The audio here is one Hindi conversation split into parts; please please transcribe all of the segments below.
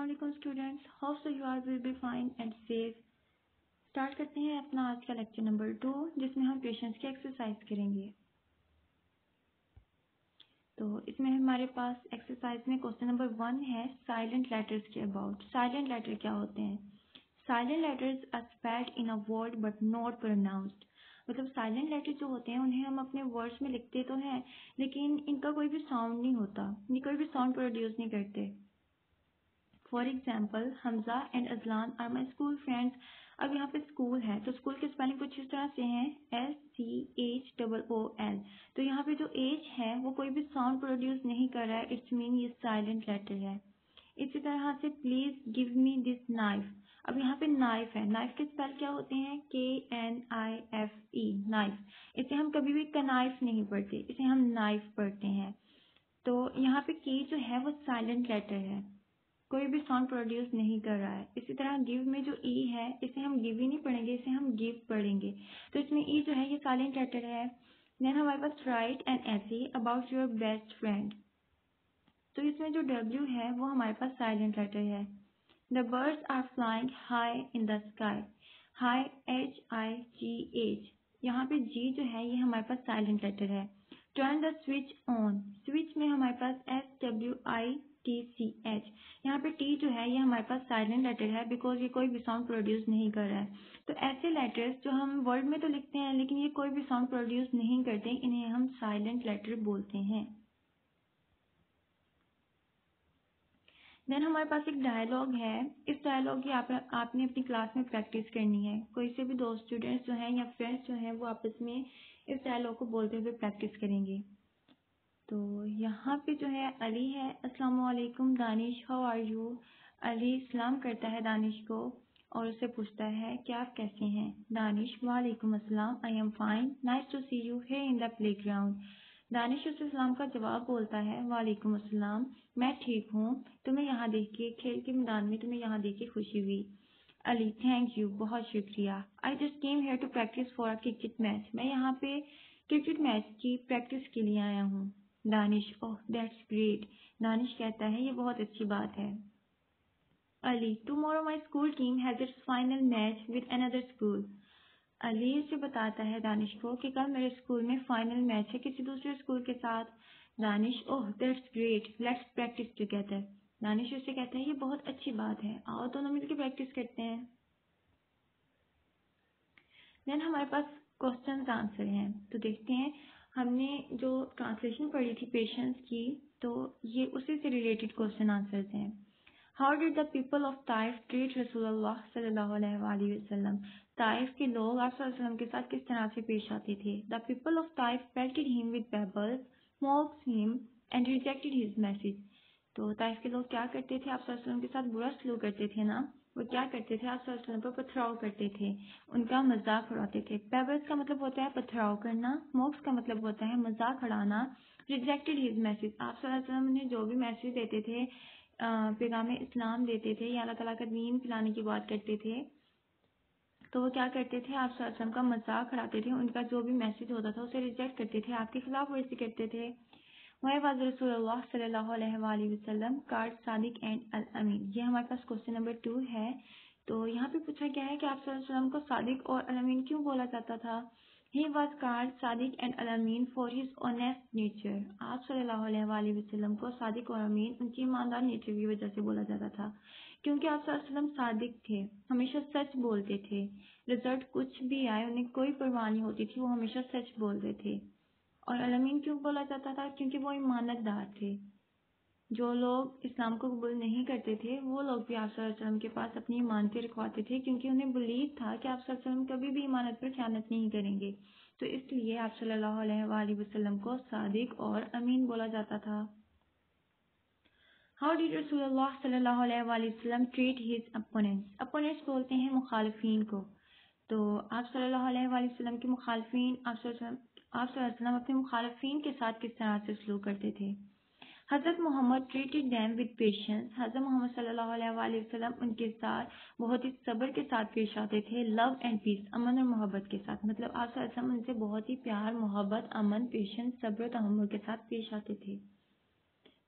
अस्सलाम students, hope so you are will be fine and safe. Start करते हैं अपना आज का लेक्चर नंबर 2 जिसमें हम क्वेश्चंस की एक्सरसाइज करेंगे। तो इसमें हमारे पास एक्सरसाइज में क्वेश्चन नंबर 1 है साइलेंट लेटर्स के अबाउट। साइलेंट लेटर क्या होते हैं? Silent letters are spelled in a word but not pronounced. मतलब साइलेंट लेटर जो होते हैं उन्हें हम अपने वर्ड्स में लिखते तो हैं लेकिन इनका कोई भी साउंड नहीं होता, ये कोई भी साउंड प्रोड्यूस नहीं करते। For example, Hamza and Ajlan are my school friends. अब यहाँ पे स्कूल है तो स्कूल की स्पेलिंग कुछ इस तरह से है SCHOOL। तो यहाँ पे जो एच है वो कोई भी साउंड प्रोड्यूस नहीं कर रहा है, इट्स मीन ये साइलेंट लेटर है। इसी तरह से please give me this knife. अब यहाँ पे नाइफ है, नाइफ के स्पेल क्या होते हैं? KNIFE, knife. इसे हम कभी भी कनाइफ नहीं पढ़ते, इसे हम नाइफ पढ़ते हैं। तो यहाँ पे के जो है वो साइलेंट लेटर है, कोई भी साउंड प्रोड्यूस नहीं कर रहा है। इसी तरह गिव में जो ई है इसे हम गिव ही नहीं पढ़ेंगे, इसे हम गिव पढ़ेंगे। तो इसमें ई जो है ये साइलेंट लेटर है। देन हमारे पास write an essay about your best friend. तो इसमें जो डब्ल्यू है वो हमारे पास साइलेंट लेटर है। The birds are flying high in the sky. High HIGH। यहाँ पे जी जो है ये हमारे पास साइलेंट लेटर है। Turn the switch on. Switch में हमारे पास SWITCH। यहाँ पे टी जो है ये हमारे पास साइलेंट लेटर है बिकॉज ये कोई भी साउंड प्रोड्यूस नहीं कर रहा है। तो ऐसे लेटर्स जो हम वर्ड में तो लिखते हैं लेकिन ये कोई भी साउंड प्रोड्यूस नहीं करते, इन्हें हम साइलेंट लेटर बोलते हैं। देन हमारे पास एक डायलॉग है। इस डायलॉग की आपने अपनी क्लास में प्रैक्टिस करनी है। कोई से भी दो स्टूडेंट्स जो हैं या फ्रेंड्स जो हैं वो आपस में इस डायलॉग को बोलते हुए प्रैक्टिस करेंगे। तो यहाँ पे जो है अली है, अस्सलाम वालेकुम Danish, how are you. Ali सलाम करता है दानिश को और उससे पूछता है कि आप कैसे हैं। दानिश वालेकुम अस्सलाम, I am fine, nice to see you here in the playground. Danish उसे सलाम का जवाब बोलता है, वालेकुम अस्सलाम, मैं ठीक हूँ, तुम्हें यहाँ देख के, खेल के मैदान में तुम्हें यहाँ देख के खुशी हुई। अली, थैंक यू, बहुत शुक्रिया। I just came here to practise for a cricket match. मैं यहाँ पे क्रिकेट मैच की प्रैक्टिस के लिए आया हूँ। Danish, oh that's great. Danish कहता है ये बहुत अच्छी बात है। Ali, tomorrow my school team has its final match with another school. Ali से बताता है दानिश को कि कल मेरे स्कूल में फाइनल मैच है किसी दूसरे स्कूल के साथ। Danish, oh that's great, let's practice together. Danish उससे कहता है ये बहुत अच्छी बात है, आओ दोनों मिलकर प्रैक्टिस करते हैं। देन हमारे पास क्वेश्चन आंसर हैं, तो देखते हैं। हमने जो ट्रांसलेशन पढ़ी थी पेशेंस की, तो ये उसी से रिलेटेड क्वेश्चन आंसर्स हैं। How did the people of Taif treat रसूलुल्लाह सल्लल्लाहु अलैहि वसल्लम। ताइफ के लोग आप सल्लल्लाहु अलैहि वसल्लम के साथ किस तरह से पेश आते थे। The people of Taif pelted him with pebbles, mocks him and rejected his message. तो ताइफ के लोग क्या करते थे? आप सल्लल्लाहु अलैहि वसल्लम के साथ बुरा सलूक करते थे ना, वो क्या करते थे? आप सल्लल्लाहु अलैहि वसल्लम पर पथराव करते थे, उनका मजाक उड़ाते थे। पेबल्स का मतलब होता है पथराव करना, मॉक्स का मतलब होता है मजाक उड़ाना, रिजेक्टेड हिज मैसेज, आप सल्लल्लाहु अलैहि वसल्लम ने जो भी मैसेज देते थे, पैगाम इस्लाम देते थे या अल्लाह ताला का दीन फैलाने की बात करते थे, तो वो क्या करते थे? आप सल्लल्लाहु अलैहि वसल्लम का मजाक उड़ाते थे, उनका जो भी मैसेज होता था उसे रिजेक्ट करते थे, आपके खिलाफ वर्जी करते थे। वह वाज रसूलुल्लाह सल्लल्लाहु अलैहि वसल्लम कार्ड सादिक एंड अल अमीन। ये हमारे पास क्वेश्चन नंबर 2 है। तो यहाँ पे पूछा गया है कि आप सल्लल्लाहु अलैहि वसल्लम को सादिक और अल अमीन क्यों बोला जाता था। He was called Sadiq and Al Amin for his honest nature. आप सल्लल्लाहु अलैहि वसल्लम को सादिक और अमीन उनकी ईमानदार नेचर की वजह से बोला जाता था, क्योंकि आप सल्लल्लाहु अलैहि वसल्लम सादिक थे, हमेशा सच बोलते थे। रिजल्ट कुछ भी आए उन्हें कोई परवाह नहीं होती थी, वो हमेशा सच बोलते थे। और अलमीन क्यों बोला जाता था? क्योंकि वो ईमानतदार थे। जो लोग इस्लाम को कबूल नहीं करते थे वो लोग भी आप सल्लल्लाहु अलैहि वसल्लम के पास अपनी इमानतें रखवाते थे, क्योंकि उन्हें बिलीव था कि आप सल्लल्लाहु अलैहि वसल्लम कभी भी इमानत पर खयानत नहीं करेंगे। तो इसलिए आप सल्लल्लाहु अलैहि वसल्लम को सादिक और अमीन बोला जाता था। हाउ डिड रसूलुल्लाह सल्लल्लाहु अलैहि वसल्लम ट्रीट हिज अपोनेंट्स। अपोनेंट्स बोलते हैं मुखालिफिन को। तो आप सल्लल्लाहु अलैहि वसल्लम के मुखालिफिन, आप सल्लल्लाहु अलैहि वसल्लम अपने मुखालिफिन के साथ किस तरह से सलूक करते थे। हज़रत Muhammad treated them with patience. हज़रत मोहम्मद सल्लल्लाहु अलैहि वसल्लम उनके साथ बहुत ही सब्र के साथ पेश आते थे। लव एंड पीस, अमन और मोहब्बत के साथ, मतलब आप सल्लल्लाहु अलैहि वसल्लम उनसे बहुत ही प्यार, मोहब्बत, अमन, पेशेंस, सब्र, तहम्मुल के साथ पेश आते थे।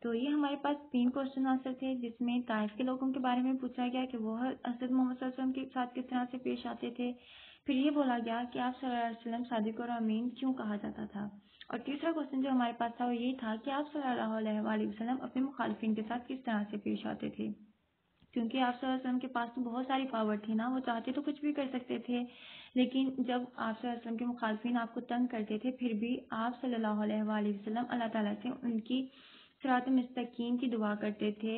तो ये हमारे पास 3 क्वेश्चन आंसर थे, जिसमें ताइफ के लोगों के बारे में पूछा गया कि वो हज़रत मोहम्मद सल्लल्लाहु अलैहि वसल्लम के साथ किस तरह से पेश आते थे। फिर ये बोला गया कि आप सल्लल्लाहु अलैहि वसल्लम सादिक और अमीन क्यों कहा जाता था। और तीसरा क्वेश्चन जो हमारे पास था वो ये था कि आप सल्लल्लाहु अलैहि वसल्लम अपने मुखालिफिन के साथ किस तरह से पेश आते थे। क्योंकि आप सल्लल्लाहु अलैहि वसल्लम के पास तो बहुत सारी पावर थी ना, वो चाहते तो कुछ भी कर सकते थे, लेकिन जब आप सल्लल्लाहु अलैहि वसल्लम के मुखालिफिन आपको तंग करते थे, फिर भी आप सल्लल्लाहु अलैहि वसल्लम अल्लाह ताला से उनकी सिरात मुस्तकीम की दुआ करते थे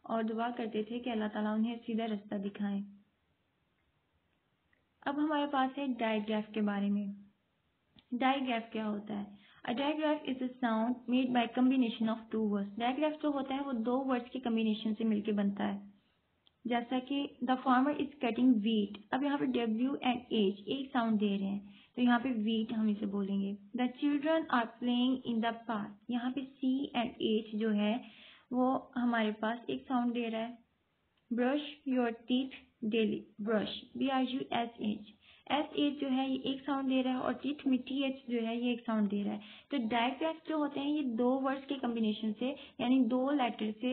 और दुआ करते थे कि अल्लाह ताला उन्हें सीधा रास्ता दिखाएं। अब हमारे पास है डायग्राफ के बारे में। डायग्राफ क्या होता है? A digraph is a sound made by combination of 2 words. Digraph जो होता है वो 2 वर्ड्स के कम्बिनेशन से मिलकर बनता है। जैसा कि the farmer is cutting wheat. अब यहाँ पे W एंड H एक साउंड दे रहे हैं, तो यहाँ पे वीट हम इसे बोलेंगे। The children are playing in the park. यहाँ पे C एंड H जो है वो हमारे पास एक साउंड दे रहा है। Brush your teeth daily. Brush BRUSH। SH जो है ये एक साउंड दे रहा है और टीथ में TH जो है ये एक साउंड दे रहा है। तो डायग्राफ्स जो होते हैं ये 2 वर्ड्स के कम्बिनेशन से यानी 2 लेटर से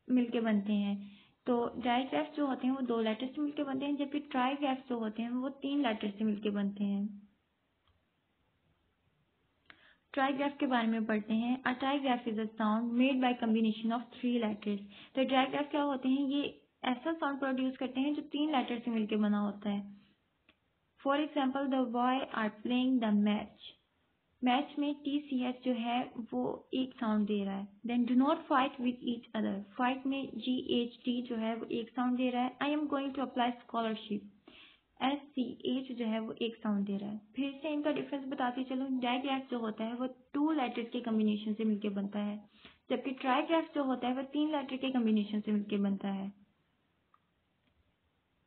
मिलके बनते हैं। तो डायग्राफ्स जो होते हैं वो 2 लेटर से मिलके बनते हैं, जबकि ट्राइग्राफ्स जो होते हैं वो 3 लेटर से मिलके बनते हैं। ट्राइग्राफ के बारे में पढ़ते हैं। A trigraph is a sound made by combination of 3 letters. तो ट्राइग्राफ क्या होते हैं? ये ऐसा साउंड प्रोड्यूस करते हैं जो 3 लेटर से मिलके बना होता है। For example the boy are playing the match. Match में TCH जो है वो एक साउंड दे रहा है। Then do not fight with each other. Fight में GHT जो है वो एक साउंड दे रहा है। I am going to apply scholarship. SCH जो है वो एक साउंड दे रहा है। फिर से इनका डिफरेंस बताती चलो। डायग्राफ जो होता है वो 2 लेटर्स के कम्बिनेशन से मिलकर बनता है, जबकि ट्राइग्राफ जो होता है वो 3 लेटर के कम्बिनेशन से मिलकर बनता है।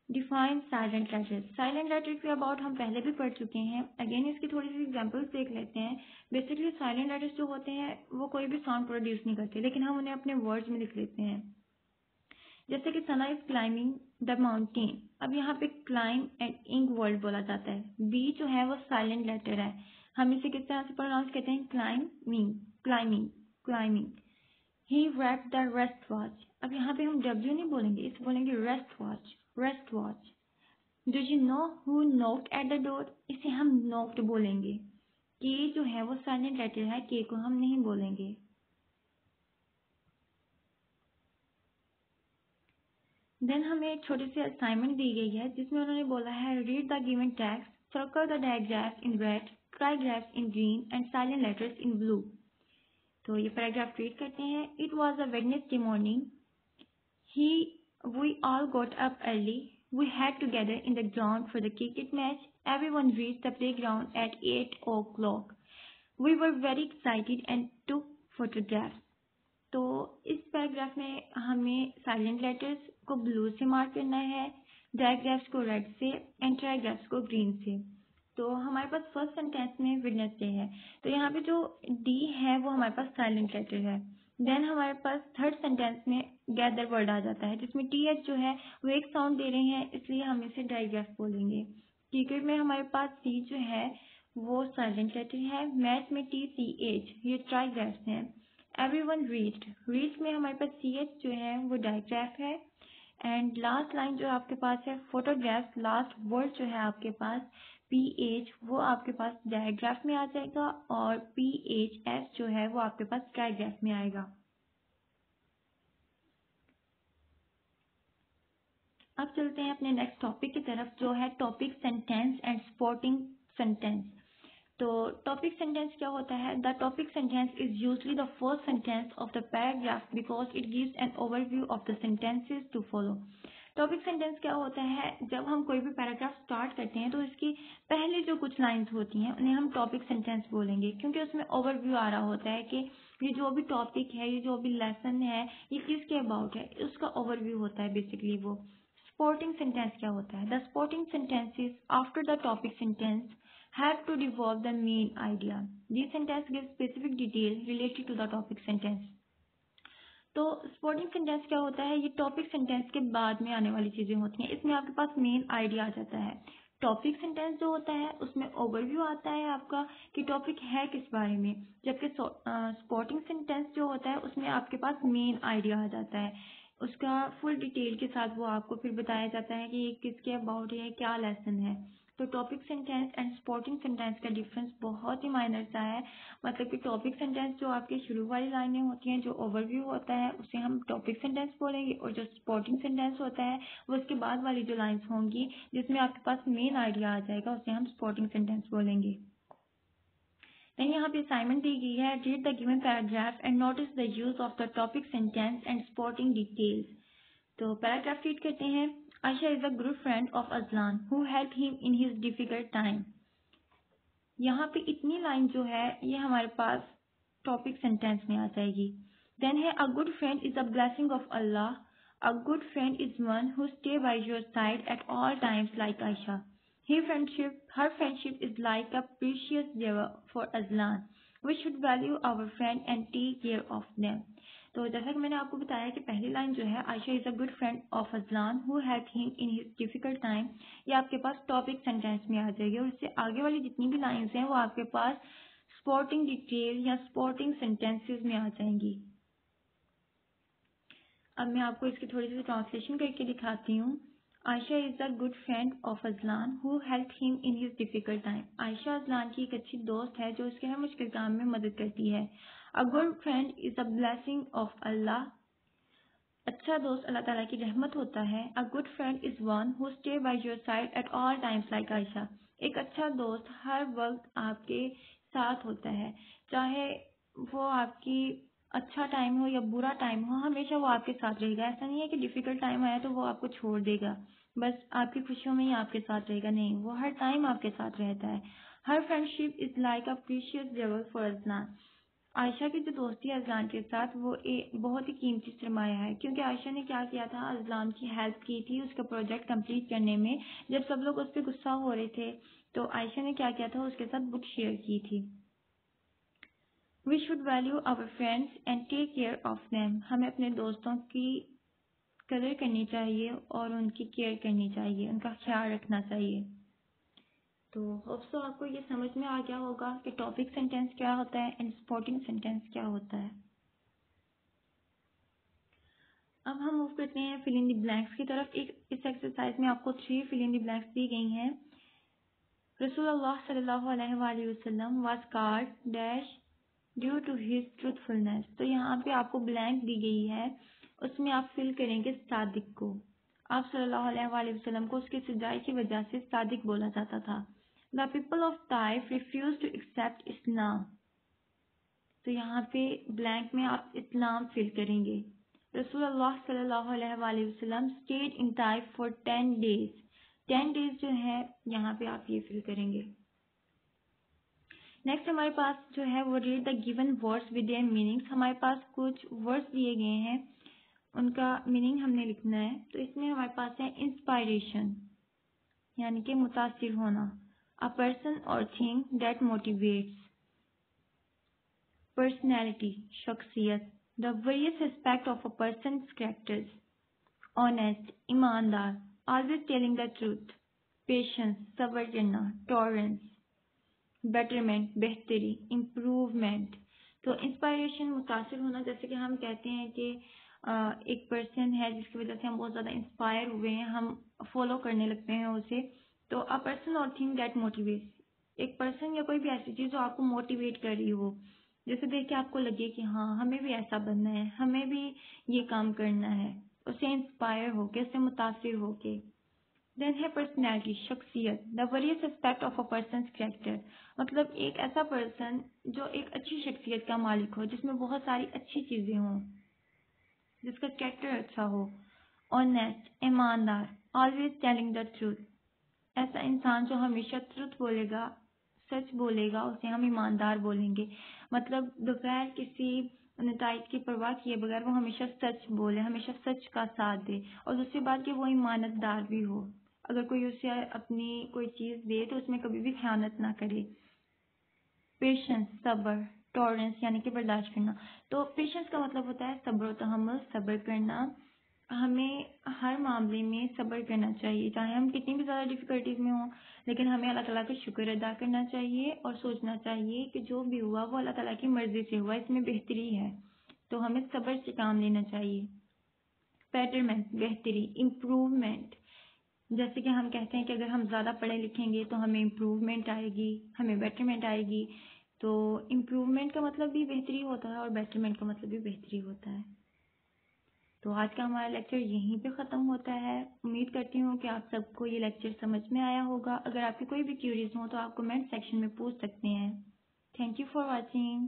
Define silent letters. Silent letters के अबाउट हम पहले भी पढ़ चुके हैं। अगेन इसकी थोड़ी सी एग्जांपल्स देख लेते हैं। बेसिकली साइलेंट लेटर्स जो होते हैं वो कोई भी साउंड प्रोड्यूस नहीं करते, लेकिन हम उन्हें अपने वर्ड्स में लिख लेते हैं। जैसे कि सना इज क्लाइंबिंग द माउंटेन। अब यहाँ पे क्लाइम एंड इंग वर्ड बोला जाता है। बी जो है वो साइलेंट लेटर है। हम इसे किस तरह से प्रोनाउंस करते हैं? Climbing, climbing, climbing. He read the rest watch. अब यहाँ पे हम W नहीं बोलेंगे, इसे बोलेंगे rest watch, rest watch. Do you know who knocked at the door? इसे हम नॉक्ड बोलेंगे। के जो है वो साइलेंट लेटर है, के को हम नहीं बोलेंगे। देन हमें एक छोटी सी असाइनमेंट दी गई है जिसमें उन्होंने बोला है read the given text, circle the digraph in red, trigraph in green and silent letters in blue. तो ये पैराग्राफ रीड करते हैं। It was a Wednesday morning. He, we all got up early. We had to gather in the ground for the cricket match. Everyone reached the playground at 8 o'clock. We were very excited and took photographs. तो इस पैराग्राफ में हमें साइलेंट लेटर्स को ब्लू से मार्क करना है, डायग्राफ्स को रेड से एंड ट्राइग्राफ्स को ग्रीन से। तो हमारे पास फर्स्ट सेंटेंस में वेडनेसडे है, तो यहाँ पे जो डी है वो हमारे पास साइलेंट लेटर है। देन हमारे पास थर्ड सेंटेंस में गैदर वर्ड आ जाता है, जिसमें TH जो है वो एक साउंड दे रहे हैं, इसलिए हम इसे डायग्राफ बोलेंगे। क्रिकेट में हमारे पास C जो है वो साइलेंट लेटर है। मैच में TCH ये ट्राइग्राफ्स हैं। एवरीवन रीच्ड, रीच में हमारे पास CH जो है वो डायग्राफ है। एंड लास्ट लाइन जो आपके पास है फोटोग्राफ, लास्ट वर्ड जो है आपके पास PH वो आपके पास डायग्राफ में आ जाएगा और PHS जो है वो आपके पास ट्राइग्राफ में आएगा। अब चलते हैं अपने नेक्स्ट टॉपिक की तरफ, जो है topic sentence and supporting sentence. तो टॉपिक सेंटेंस क्या होता है? The topic sentence is usually the first sentence of the paragraph because it gives an overview of the sentences to follow. Topic sentence क्या होता है? जब हम कोई भी पैराग्राफ स्टार्ट करते हैं तो इसकी पहले जो कुछ लाइंस होती हैं उन्हें हम टॉपिक सेंटेंस बोलेंगे, क्योंकि उसमें ओवरव्यू आ रहा होता है कि ये जो भी टॉपिक है, ये जो भी लेसन है, ये किसके अबाउट है, उसका ओवरव्यू होता है बेसिकली वो। सपोर्टिंग सेंटेंस क्या होता है? The supporting sentences after the topic sentence have to develop the main idea. This sentence gives specific detail related to the topic sentence. तो सपोर्टिंग सेंटेंस क्या होता है? ये टॉपिक सेंटेंस के बाद में आने वाली चीजें होती हैं। इसमें आपके पास मेन आइडिया आ जाता है। टॉपिक सेंटेंस जो होता है उसमें ओवरव्यू आता है आपका कि टॉपिक है किस बारे में, जबकि सपोर्टिंग सेंटेंस जो होता है उसमें आपके पास मेन आइडिया आ जाता है, उसका फुल डिटेल के साथ वो आपको फिर बताया जाता है कि ये किसके अबाउट है, क्या लेसन है। तो topic sentence and supporting sentence का डिफरेंस बहुत ही माइनर सा है। मतलब कि टॉपिक सेंटेंस जो आपके शुरू वाली लाइनें होती हैं, जो ओवरव्यू होता है, उसे हम टॉपिक सेंटेंस बोलेंगे, और जो सपोर्टिंग सेंटेंस होता है वो उसके बाद वाली जो लाइन्स होंगी जिसमें आपके पास मेन आइडिया आ जाएगा, उसे हम सपोर्टिंग सेंटेंस बोलेंगे। देन यहाँ पे असाइनमेंट दी गई है, read the given paragraph and notice the use of the topic sentence and supporting details. तो पैराग्राफ रीड करते हैं। Ayesha is a good friend of Azlan who help him in his difficult time. यहाँ पे इतनी लाइन जो है ये हमारे पास टॉपिक सेंटेंस में आ जाएगी। देन है a good friend is a blessing of Allah, a good friend is one who stay by your side at all times like Ayesha, her friendship is like a precious jewel for Azlan. We should value our friend and take care of them. तो जैसा कि मैंने आपको बताया कि पहली लाइन जो है Ayesha is a good friend of Azlan who help him in his difficult time, ये आपके पास टॉपिक सेंटेंस में आ जाएगी, और इससे आगे वाली जितनी भी लाइंस हैं वो आपके पास सपोर्टिंग डिटेल या सपोर्टिंग सेंटेंसेस में आ जाएंगी। अब मैं आपको इसकी थोड़ी सी ट्रांसलेशन करके दिखाती हूँ। Ayesha is a good friend of Azlan who help him in his difficult time. Ayesha Azlan की एक अच्छी दोस्त है जो उसके हर मुश्किल काम में मदद करती है। A good friend is a blessing of Allah, अच्छा दोस्त अल्लाह ताला की रहमत होता है। A good friend is one who stay by your side at all times like Ayesha, एक अच्छा दोस्त हर वक्त आपके साथ होता है, चाहे वो आपकी अच्छा टाइम हो या बुरा टाइम हो, हमेशा वो आपके साथ रहेगा। ऐसा नहीं है कि डिफिकल्ट टाइम आया तो वो आपको छोड़ देगा, बस आपकी खुशियों में ही आपके साथ रहेगा, नहीं, वो हर टाइम आपके साथ रहता है। हर friendship is like a precious जेवर फॉर अजलान, आयशा की जो दोस्ती है अजलान के साथ वो एक बहुत ही कीमती सरमाया है, क्योंकि आयशा ने क्या किया था, अजलान की हेल्प की थी उसका प्रोजेक्ट कंप्लीट करने में। जब सब लोग उस पर गुस्सा हो रहे थे तो आयशा ने क्या किया था, उसके साथ बुक शेयर की थी। We should value our friends and take care of them, हमें अपने दोस्तों की कदर करनी चाहिए और उनकी केयर करनी चाहिए, उनका ख्याल रखना चाहिए। तो होप्स आपको ये समझ में आ गया होगा कि टॉपिक सेंटेंस क्या होता है एंड सपोर्टिंग सेंटेंस क्या होता है। अब हम मूव करते हैं फिल इन द ब्लैंक्स की तरफ। इस एक्सरसाइज में आपको 3 फिल इन द ब्लैंक्स दी गई हैं। रसूलुल्लाह सल्लल्लाहु अलैहि वसल्लम was called dash due to his truthfulness. तो यहाँ पे आपको ब्लैंक दी गई है, उसमें आप फिल करेंगे सादिक को। आप सल्लल्लाहु अलैहि वसल्लम को उसकी सच्चाई की वजह से सादिक बोला जाता था। The people of Taif refuse to accept Islam, तो यहाँ पे ब्लैंक में आप इस्लाम फिल करेंगे। रसूलुल्लाह सल्लल्लाहु अलैहि वसल्लम stayed in Taif for 10 days. 10 days जो है यहाँ पे आप ये फिल करेंगे। नेक्स्ट हमारे पास जो है वो read the given words with their meanings. हमारे पास कुछ वर्ड्स दिए गए हैं, उनका मीनिंग हमने लिखना है। तो इसमें हमारे पास है इंस्पायरेशन, यानी कि मुतासिर होना। A person or thing that motivates, personality शख्सियत। The various aspect of a person's characters, honest ईमानदार, always telling the truth, patience सब्र करना, टॉलरेंस बेटरमेंट बेहतरी, इम्प्रूवमेंट। तो इंस्पायरेशन मुतासिर होना, जैसे कि हम कहते हैं कि एक पर्सन है जिसकी वजह से हम बहुत ज़्यादा इंस्पायर हुए हैं, हम फॉलो करने लगते हैं उसे। तो अ person or thing that motivates, एक पर्सन या कोई भी ऐसी चीज़ जो आपको मोटिवेट कर रही हो, जैसे देख के आपको लगे कि हाँ हमें भी ऐसा बनना है, हमें भी ये काम करना है, उससे इंस्पायर होके, उससे मुतासिर होके। देन है पर्सनैलिटी शख्सियत। The various aspect of a person character, मतलब एक ऐसा पर्सन जो एक अच्छी शख्सियत का मालिक हो, जिसमें बहुत सारी अच्छी चीज़ें हों, जिसका कैरेक्टर अच्छा हो। ऑनेस्ट ईमानदार, ऑलवेज टेलिंग द ट्रूथ, ऐसा इंसान जो हमेशा ट्रूथ बोलेगा, सच बोलेगा, उसे हम ईमानदार बोलेंगे। मतलब दोपहर किसी नताइज की परवाह किए बगैर वो हमेशा सच बोले, हमेशा सच का साथ दे, और दूसरी बात कि वो ईमानतदार भी हो, अगर कोई उसे अपनी कोई चीज़ दे तो उसमें कभी भी खयानत ना करे। पेशेंस सब्र, टॉलरेंस यानी कि बर्दाश्त करना। तो पेशेंस का मतलब होता है सब्र व तहम्मुल, सब्र करना, हमें हर मामले में सब्र करना चाहिए, चाहे हम कितनी भी ज़्यादा डिफ़िकल्टीज़ में हों, लेकिन हमें अल्लाह ताला का शुक्र अदा करना चाहिए और सोचना चाहिए कि जो भी हुआ वो अल्लाह ताला की मर्ज़ी से हुआ, इसमें बेहतरी है। तो हमें सब्र से काम लेना चाहिए। बेटरमेंट, बेहतरी, इम्प्रूवमेंट। जैसे कि हम कहते हैं कि अगर हम ज़्यादा पढ़े लिखेंगे तो हमें इम्प्रूवमेंट आएगी, हमें बेटरमेंट आएगी। तो इम्प्रूवमेंट का मतलब भी बेहतरी होता है और बेटरमेंट का मतलब भी बेहतरी होता है। तो आज का हमारा लेक्चर यहीं पे ख़त्म होता है। उम्मीद करती हूँ कि आप सबको ये लेक्चर समझ में आया होगा। अगर आपकी कोई भी क्यूरीज हो तो आप कमेंट सेक्शन में पूछ सकते हैं। Thank you for watching.